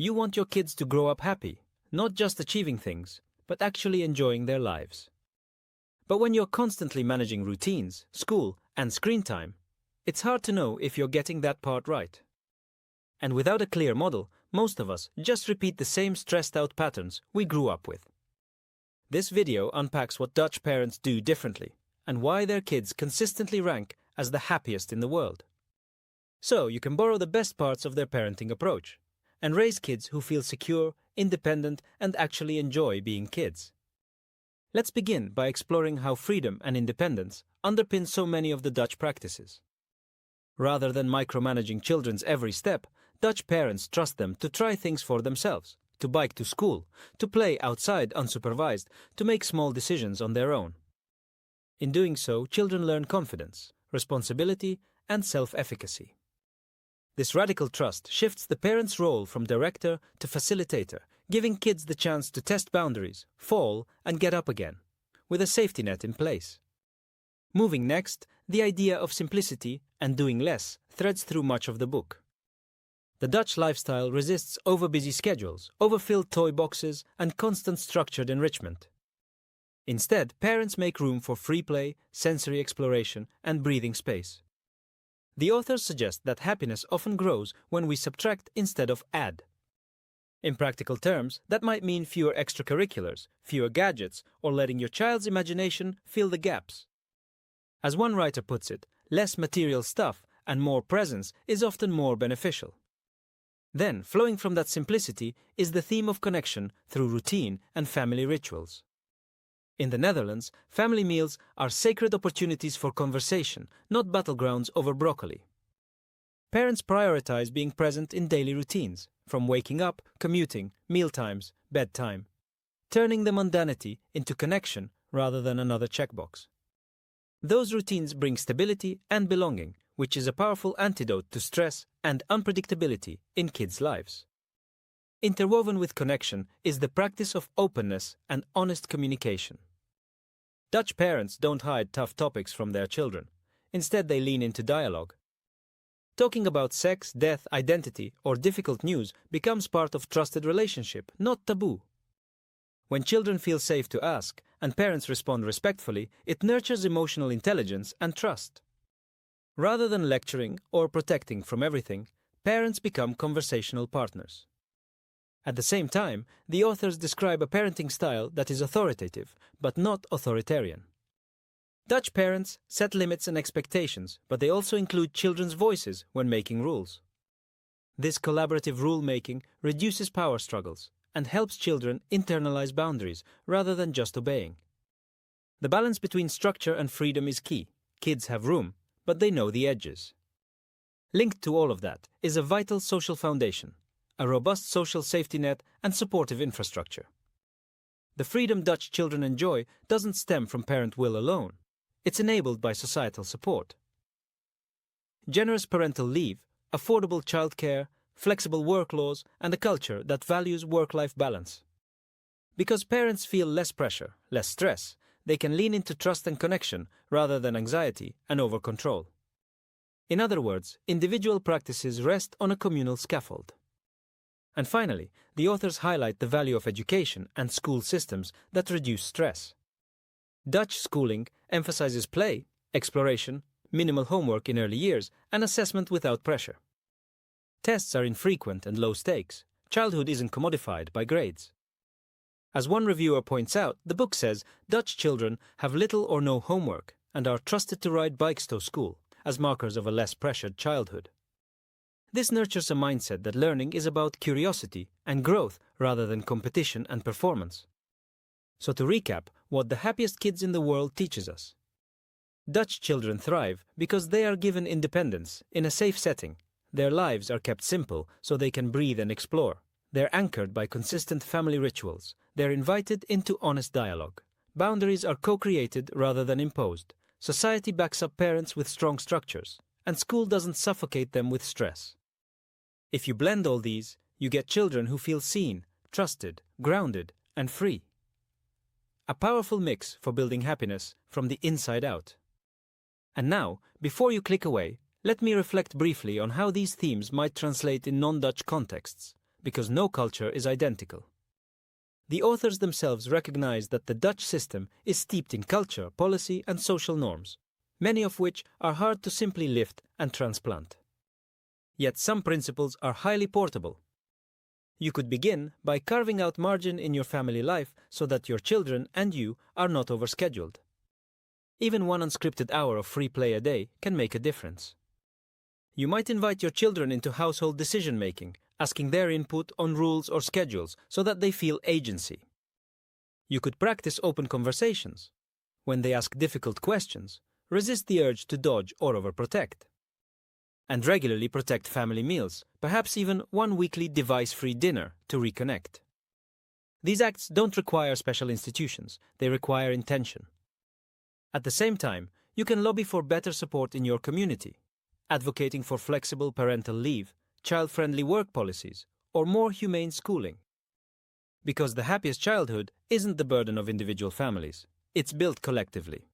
You want your kids to grow up happy, not just achieving things, but actually enjoying their lives. But when you're constantly managing routines, school, and screen time, it's hard to know if you're getting that part right. And without a clear model, most of us just repeat the same stressed-out patterns we grew up with. This video unpacks what Dutch parents do differently and why their kids consistently rank as the happiest in the world. So you can borrow the best parts of their parenting approach and raise kids who feel secure, independent, and actually enjoy being kids. Let's begin by exploring how freedom and independence underpin so many of the Dutch practices. Rather than micromanaging children's every step, Dutch parents trust them to try things for themselves, to bike to school, to play outside unsupervised, to make small decisions on their own. In doing so, children learn confidence, responsibility, and self-efficacy. This radical trust shifts the parent's role from director to facilitator, giving kids the chance to test boundaries, fall, and get up again, with a safety net in place. Moving next, the idea of simplicity and doing less threads through much of the book. The Dutch lifestyle resists overbusy schedules, overfilled toy boxes, and constant structured enrichment. Instead, parents make room for free play, sensory exploration, and breathing space. The authors suggest that happiness often grows when we subtract instead of add. In practical terms, that might mean fewer extracurriculars, fewer gadgets, or letting your child's imagination fill the gaps. As one writer puts it, less material stuff and more presence is often more beneficial. Then, flowing from that simplicity is the theme of connection through routine and family rituals. In the Netherlands, family meals are sacred opportunities for conversation, not battlegrounds over broccoli. Parents prioritize being present in daily routines, from waking up, commuting, mealtimes, bedtime, turning the mundanity into connection rather than another checkbox. Those routines bring stability and belonging, which is a powerful antidote to stress and unpredictability in kids' lives. Interwoven with connection is the practice of openness and honest communication. Dutch parents don't hide tough topics from their children. Instead, they lean into dialogue. Talking about sex, death, identity, or difficult news becomes part of trusted relationship, not taboo. When children feel safe to ask, and parents respond respectfully, it nurtures emotional intelligence and trust. Rather than lecturing or protecting from everything, parents become conversational partners. At the same time, the authors describe a parenting style that is authoritative, but not authoritarian. Dutch parents set limits and expectations, but they also include children's voices when making rules. This collaborative rule-making reduces power struggles and helps children internalize boundaries rather than just obeying. The balance between structure and freedom is key. Kids have room, but they know the edges. Linked to all of that is a vital social foundation, a robust social safety net, and supportive infrastructure. The freedom Dutch children enjoy doesn't stem from parent will alone. It's enabled by societal support. Generous parental leave, affordable childcare, flexible work laws, and a culture that values work-life balance. Because parents feel less pressure, less stress, they can lean into trust and connection rather than anxiety and over-control. In other words, individual practices rest on a communal scaffold. And finally, the authors highlight the value of education and school systems that reduce stress. Dutch schooling emphasizes play, exploration, minimal homework in early years, and assessment without pressure. Tests are infrequent and low stakes. Childhood isn't commodified by grades. As one reviewer points out, the book says Dutch children have little or no homework and are trusted to ride bikes to school as markers of a less pressured childhood. This nurtures a mindset that learning is about curiosity and growth rather than competition and performance. So to recap, what the happiest kids in the world teaches us. Dutch children thrive because they are given independence in a safe setting. Their lives are kept simple so they can breathe and explore. They're anchored by consistent family rituals. They're invited into honest dialogue. Boundaries are co-created rather than imposed. Society backs up parents with strong structures, and school doesn't suffocate them with stress. If you blend all these, you get children who feel seen, trusted, grounded, and free. A powerful mix for building happiness from the inside out. And now, before you click away, let me reflect briefly on how these themes might translate in non-Dutch contexts, because no culture is identical. The authors themselves recognize that the Dutch system is steeped in culture, policy, and social norms, many of which are hard to simply lift and transplant. Yet some principles are highly portable. You could begin by carving out margin in your family life so that your children and you are not overscheduled. Even one unscripted hour of free play a day can make a difference. You might invite your children into household decision-making, asking their input on rules or schedules so that they feel agency. You could practice open conversations. When they ask difficult questions, resist the urge to dodge or overprotect. And regularly protect family meals, perhaps even one weekly device-free dinner to reconnect. These acts don't require special institutions, they require intention. At the same time, you can lobby for better support in your community, advocating for flexible parental leave, child-friendly work policies, or more humane schooling. Because the happiest childhood isn't the burden of individual families, it's built collectively.